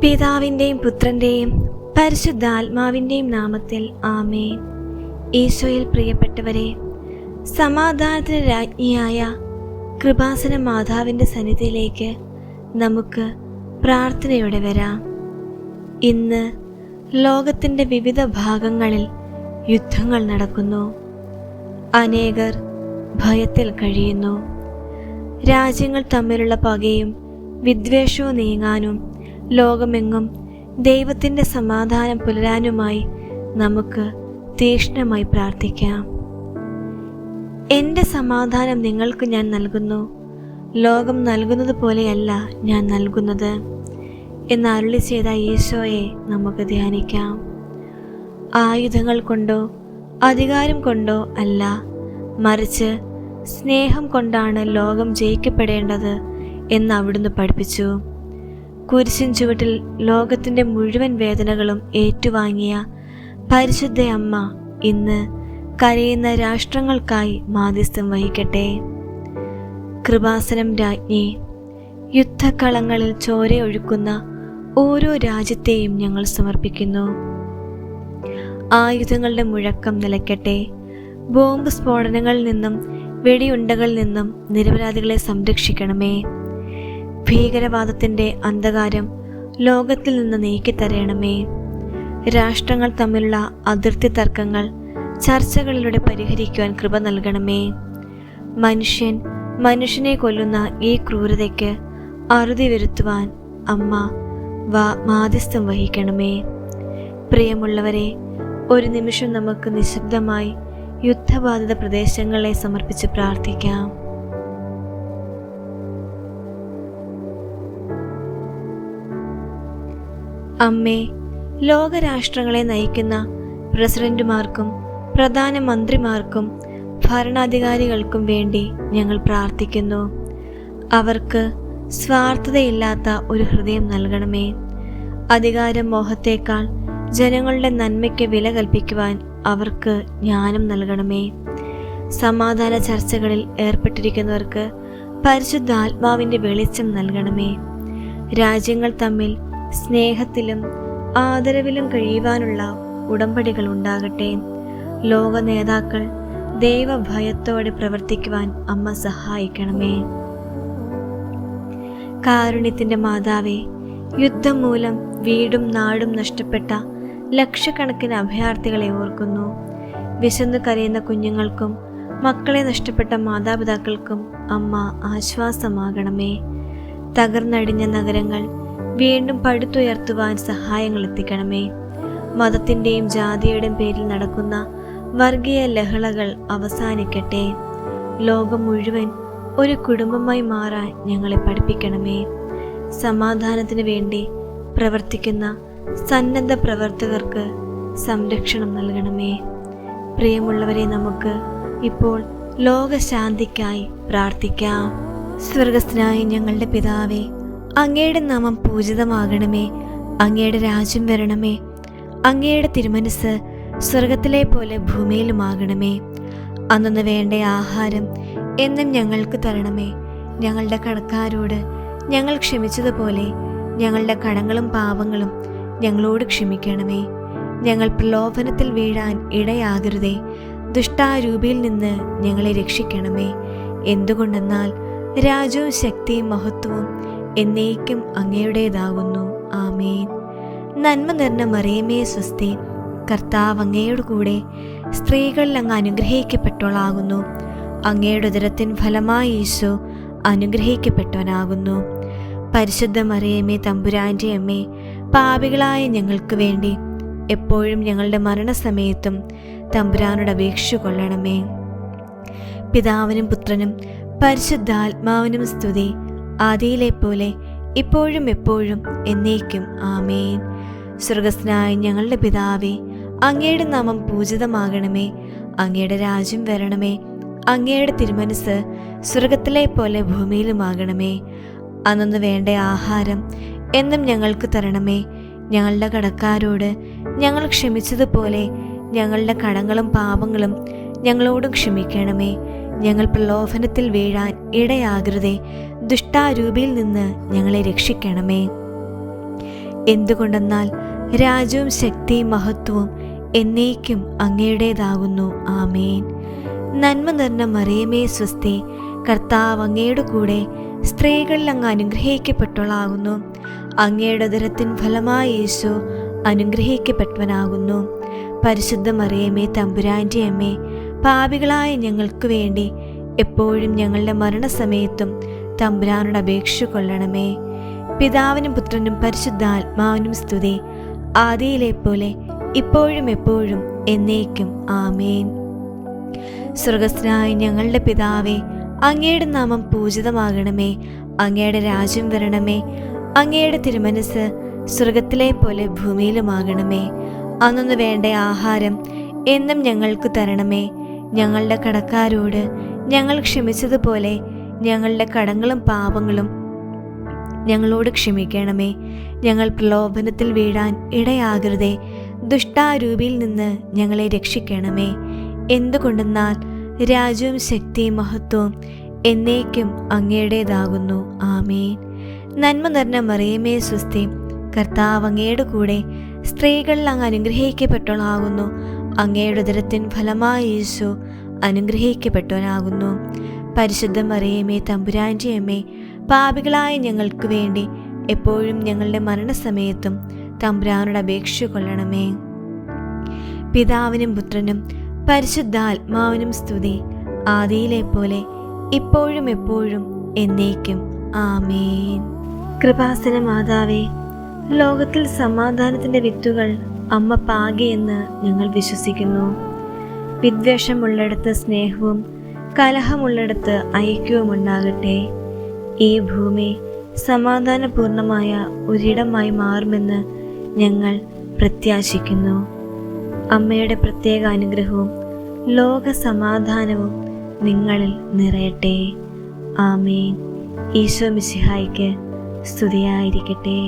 പിതാവിൻ്റെയും പുത്രൻ്റെയും പരിശുദ്ധാത്മാവിൻ്റെയും നാമത്തിൽ ആമേൻ. ഈശോയിൽ പ്രിയപ്പെട്ടവരെ, സമാധാനത്തിന് രാജ്ഞിയായ കൃപാസന മാതാവിൻ്റെ സന്നിധിയിലേക്ക് നമുക്ക് പ്രാർത്ഥനയോടെ വരാം. ഇന്ന് ലോകത്തിൻ്റെ വിവിധ ഭാഗങ്ങളിൽ യുദ്ധങ്ങൾ നടക്കുന്നു. അനേകർ ഭയത്തിൽ കഴിയുന്നു. രാജ്യങ്ങൾ തമ്മിലുള്ള പകയും വിദ്വേഷവും നീങ്ങാനും ലോകമെങ്ങും ദൈവത്തിൻ്റെ സമാധാനം പുലരാനുമായി നമുക്ക് തീക്ഷ്ണമായി പ്രാർത്ഥിക്കാം. എൻ്റെ സമാധാനം നിങ്ങൾക്ക് ഞാൻ നൽകുന്നു, ലോകം നൽകുന്നത് പോലെയല്ല ഞാൻ നൽകുന്നത് എന്ന് അരുളി ചെയ്ത ഈശോയെ നമുക്ക് ധ്യാനിക്കാം. ആയുധങ്ങൾ കൊണ്ടോ അധികാരം കൊണ്ടോ അല്ല, മറിച്ച് സ്നേഹം കൊണ്ടാണ് ലോകം ജയിക്കപ്പെടേണ്ടത് എന്ന് അവിടുന്ന് പഠിപ്പിച്ചു. കുരിശിൻ ചുവട്ടിൽ ലോകത്തിൻ്റെ മുഴുവൻ വേദനകളും ഏറ്റുവാങ്ങിയ പരിശുദ്ധ അമ്മ ഇന്ന് കരയുന്ന രാഷ്ട്രങ്ങൾക്കായി മാധ്യസ്ഥം വഹിക്കട്ടെ. കൃപാസനം രാജ്ഞി, യുദ്ധക്കളങ്ങളിൽ ചോരയൊഴുക്കുന്ന ഓരോ രാജ്യത്തെയും ഞങ്ങൾ സമർപ്പിക്കുന്നു. ആയുധങ്ങളുടെ മുഴക്കം നിലയ്ക്കട്ടെ. ബോംബ് സ്ഫോടനങ്ങളിൽ നിന്നും വെടിയുണ്ടകളിൽ നിന്നും നിരപരാധികളെ സംരക്ഷിക്കണമേ. ഭീകരവാദത്തിൻ്റെ അന്ധകാരം ലോകത്തിൽ നിന്ന് നീക്കിത്തരയണമേ. രാഷ്ട്രങ്ങൾ തമ്മിലുള്ള അതിർത്തി തർക്കങ്ങൾ ചർച്ചകളിലൂടെ പരിഹരിക്കുവാൻ കൃപ നൽകണമേ. മനുഷ്യൻ മനുഷ്യനെ കൊല്ലുന്ന ഈ ക്രൂരതയ്ക്ക് അറുതി വരുത്തുവാൻ അമ്മ മാധ്യസ്ഥം വഹിക്കണമേ. പ്രിയമുള്ളവരെ, ഒരു നിമിഷം നമുക്ക് നിശബ്ദമായി യുദ്ധബാധിത പ്രദേശങ്ങളെ സമർപ്പിച്ച് പ്രാർത്ഥിക്കാം. അമ്മേ, ലോകരാഷ്ട്രങ്ങളെ നയിക്കുന്ന പ്രസിഡന്റുമാർക്കും പ്രധാനമന്ത്രിമാർക്കും ഭരണാധികാരികൾക്കും വേണ്ടി ഞങ്ങൾ പ്രാർത്ഥിക്കുന്നു. അവർക്ക് സ്വാർത്ഥതയില്ലാത്ത ഒരു ഹൃദയം നൽകണമേ. അധികാര മോഹത്തേക്കാൾ ജനങ്ങളുടെ നന്മയ്ക്ക് വില കൽപ്പിക്കുവാൻ അവർക്ക് ജ്ഞാനം നൽകണമേ. സമാധാന ചർച്ചകളിൽ ഏർപ്പെട്ടിരിക്കുന്നവർക്ക് പരിശുദ്ധാത്മാവിൻ്റെ വെളിച്ചം നൽകണമേ. രാജ്യങ്ങൾ തമ്മിൽ സ്നേഹത്തിലും ആദരവിലും കഴിയുവാനുള്ള ഉടമ്പടികൾ ഉണ്ടാകട്ടെ. ലോക നേതാക്കൾ ദൈവഭയത്തോടെ പ്രവർത്തിക്കുവാൻ അമ്മ സഹായിക്കണമേ. കാരുണ്യത്തിൻ്റെ മാതാവേ, യുദ്ധം മൂലം വീടും നാടും നഷ്ടപ്പെട്ട ലക്ഷക്കണക്കിന് അഭയാർത്ഥികളെ ഓർക്കുന്നു. വിശന്നു കരയുന്ന കുഞ്ഞുങ്ങൾക്കും മക്കളെ നഷ്ടപ്പെട്ട മാതാപിതാക്കൾക്കും അമ്മ ആശ്വാസമാകണമേ. തകർന്നടിഞ്ഞ നഗരങ്ങൾ വീണ്ടും പടുത്തുയർത്തുവാൻ സഹായങ്ങൾ എത്തിക്കണമേ. മതത്തിൻ്റെയും ജാതിയുടെയും പേരിൽ നടക്കുന്ന വർഗീയ ലഹളകൾ അവസാനിക്കട്ടെ. ലോകം മുഴുവൻ ഒരു കുടുംബമായി മാറാൻ ഞങ്ങളെ പഠിപ്പിക്കണമേ. സമാധാനത്തിന് വേണ്ടി പ്രവർത്തിക്കുന്ന സന്നദ്ധ പ്രവർത്തകർക്ക് സംരക്ഷണം നൽകണമേ. പ്രിയമുള്ളവരെ, നമുക്ക് ഇപ്പോൾ ലോകശാന്തിക്കായി പ്രാർത്ഥിക്കാം. സ്വർഗസ്ഥനായ ഞങ്ങളുടെ പിതാവേ, അങ്ങയുടെ നാമം പൂജിതമാകണമേ. അങ്ങയുടെ രാജ്യം വരണമേ. അങ്ങയുടെ തിരുമനസ് സ്വർഗത്തിലെ പോലെ ഭൂമിയിലുമാകണമേ. അന്നു വേണ്ട ആഹാരം എന്നും ഞങ്ങൾക്ക് തരണമേ. ഞങ്ങളുടെ കടക്കാരോട് ഞങ്ങൾ ക്ഷമിച്ചതുപോലെ ഞങ്ങളുടെ കടങ്ങളും പാപങ്ങളും ഞങ്ങളോട് ക്ഷമിക്കണമേ. ഞങ്ങൾ പ്രലോഭനത്തിൽ വീഴാൻ ഇടയാകരുതേ. ദുഷ്ടാരൂപിയിൽ നിന്ന് ഞങ്ങളെ രക്ഷിക്കണമേ. എന്തുകൊണ്ടെന്നാൽ രാജ്യവും ശക്തിയും മഹത്വവും എന്നേക്കും അങ്ങയുടേതാകുന്നു. ആമേൻ. നന്മ നിറഞ്ഞ മറിയമേ സ്വസ്തി, കർത്താവ് അങ്ങയോട് കൂടെ സ്ത്രീകളിൽ അങ്ങ് അനുഗ്രഹിക്കപ്പെട്ടവളാകുന്നു. അങ്ങയുടെ ഉദരത്തിൻ ഫലമായി ഈശോ അനുഗ്രഹിക്കപ്പെട്ടവനാകുന്നു. പരിശുദ്ധ മറിയമേ, തമ്പുരാൻ്റെ അമ്മേ, പാപികളായ ഞങ്ങൾക്ക് വേണ്ടി എപ്പോഴും ഞങ്ങളുടെ മരണസമയത്തും തമ്പുരാനോട് അപേക്ഷ കൊള്ളണമേ. പിതാവിനും പുത്രനും പരിശുദ്ധാത്മാവിനും സ്തുതി, ആദിയിലെ പോലെ ഇപ്പോഴും എപ്പോഴും എന്നേക്കും. ആമേൻ. സ്വർഗസ്ഥനായ ഞങ്ങളുടെ പിതാവേ, അങ്ങയുടെ നാമം പൂജിതമാകണമേ. അങ്ങയുടെ രാജ്യം വരണമേ. അങ്ങയുടെ തിരുമനസ് സ്വർഗത്തിലെ പോലെ ഭൂമിയിലുമാകണമേ. അന്നു വേണ്ട ആഹാരം എന്നും ഞങ്ങൾക്ക് തരണമേ. ഞങ്ങളുടെ കടക്കാരോട് ഞങ്ങൾ ക്ഷമിച്ചതുപോലെ ഞങ്ങളുടെ കടങ്ങളും പാപങ്ങളും ഞങ്ങളോടും ക്ഷമിക്കണമേ. ഞങ്ങൾ പ്രലോഭനത്തിൽ വീഴാൻ ഇടയാകരുതേ. ദുഷ്ടാരൂപിയിൽ നിന്ന് ഞങ്ങളെ രക്ഷിക്കണമേ. എന്തുകൊണ്ടെന്നാൽ രാജ്യവും ശക്തിയും മഹത്വവും എന്നേക്കും അങ്ങയുടേതാകുന്നു. ആമേൻ. നന്മ നിറഞ്ഞ മറിയമേ സ്വസ്തി, കർത്താവ് അങ്ങയുടെ കൂടെ സ്ത്രീകളിൽ അങ്ങ് അനുഗ്രഹിക്കപ്പെട്ടവളാകുന്നു. അങ്ങയുടെ ഉദരത്തിൻ ഫലമായി യേശു അനുഗ്രഹിക്കപ്പെട്ടവനാകുന്നു. പരിശുദ്ധ മറിയമേ തമ്പുരാൻ്റെ അമ്മേ, പാപികളായ ഞങ്ങൾക്ക് വേണ്ടി എപ്പോഴും ഞങ്ങളുടെ മരണസമയത്തും തമ്പുരാനോട് അപേക്ഷ കൊള്ളണമേ. പിതാവിനും പുത്രനും പരിശുദ്ധാത്മാവിനും സ്തുതി, ആദിയിലെ പോലെ ഇപ്പോഴും എപ്പോഴും എന്നേക്കും. ആമേൻ. സ്വർഗസ്ഥനായ ഞങ്ങളുടെ പിതാവേ, അങ്ങയുടെ നാമം പൂജിതമാകണമേ. അങ്ങയുടെ രാജ്യം വരണമേ. അങ്ങയുടെ തിരുമനസ് സ്വർഗത്തിലെ പോലെ ഭൂമിയിലുമാകണമേ. അന്നു വേണ്ട ആഹാരം എന്നും ഞങ്ങൾക്ക് തരണമേ. ഞങ്ങളുടെ കടക്കാരോട് ഞങ്ങൾ ക്ഷമിച്ചതുപോലെ ഞങ്ങളുടെ കടങ്ങളും പാപങ്ങളും ഞങ്ങളോട് ക്ഷമിക്കണമേ. ഞങ്ങൾ പ്രലോഭനത്തിൽ വീഴാൻ ഇടയാകരുതേ. ദുഷ്ടാരൂപിയിൽ നിന്ന് ഞങ്ങളെ രക്ഷിക്കണമേ. എന്തുകൊണ്ടെന്നാൽ രാജ്യവും ശക്തിയും മഹത്വവും എന്നേക്കും അങ്ങയുടേതാകുന്നു. ആമേൻ. നന്മ നിറഞ്ഞ മറിയമേ സ്വസ്തി, കർത്താവ് അങ്ങയുടെ കൂടെ സ്ത്രീകളിൽ അങ്ങ് അനുഗ്രഹിക്കപ്പെട്ടവളാകുന്നു. അങ്ങയുടെ ഉദരത്തിൻ ഫലമായി യേശു അനുഗ്രഹിക്കപ്പെട്ടവനാകുന്നു. പരിശുദ്ധ മറിയമേ തമ്പുരാൻ്റെ അമ്മേ, പാപികളായ ഞങ്ങൾക്ക് വേണ്ടി എപ്പോഴും ഞങ്ങളുടെ മരണസമയത്തും തമ്പുരാനോട് അപേക്ഷ കൊള്ളണമേ. പിതാവിനും പുത്രനും പരിശുദ്ധാത്മാവിനും സ്തുതി, ആദിയിലെ പോലെ ഇപ്പോഴും എപ്പോഴും എന്നേക്കും. ആമേൻ. കൃപാസന മാതാവേ, ലോകത്തിൽ സമാധാനത്തിൻ്റെ വിത്തുകൾ അമ്മ പാകിയെന്ന് ഞങ്ങൾ വിശ്വസിക്കുന്നു. വിദ്വേഷമുള്ളിടത്ത് സ്നേഹവും കലഹമുള്ളിടത്ത് ഐക്യവും ഉണ്ടാകട്ടെ. ഈ ഭൂമി സമാധാനപൂർണമായ ഒരിടമായി മാറുമെന്ന് ഞങ്ങൾ പ്രത്യാശിക്കുന്നു. അമ്മയുടെ പ്രത്യേക അനുഗ്രഹവും ലോക സമാധാനവും നിങ്ങളിൽ നിറയട്ടെ. ആമേൻ. ഈശോ മിശിഹായ്ക്ക് സ്തുതിയായിരിക്കട്ടെ.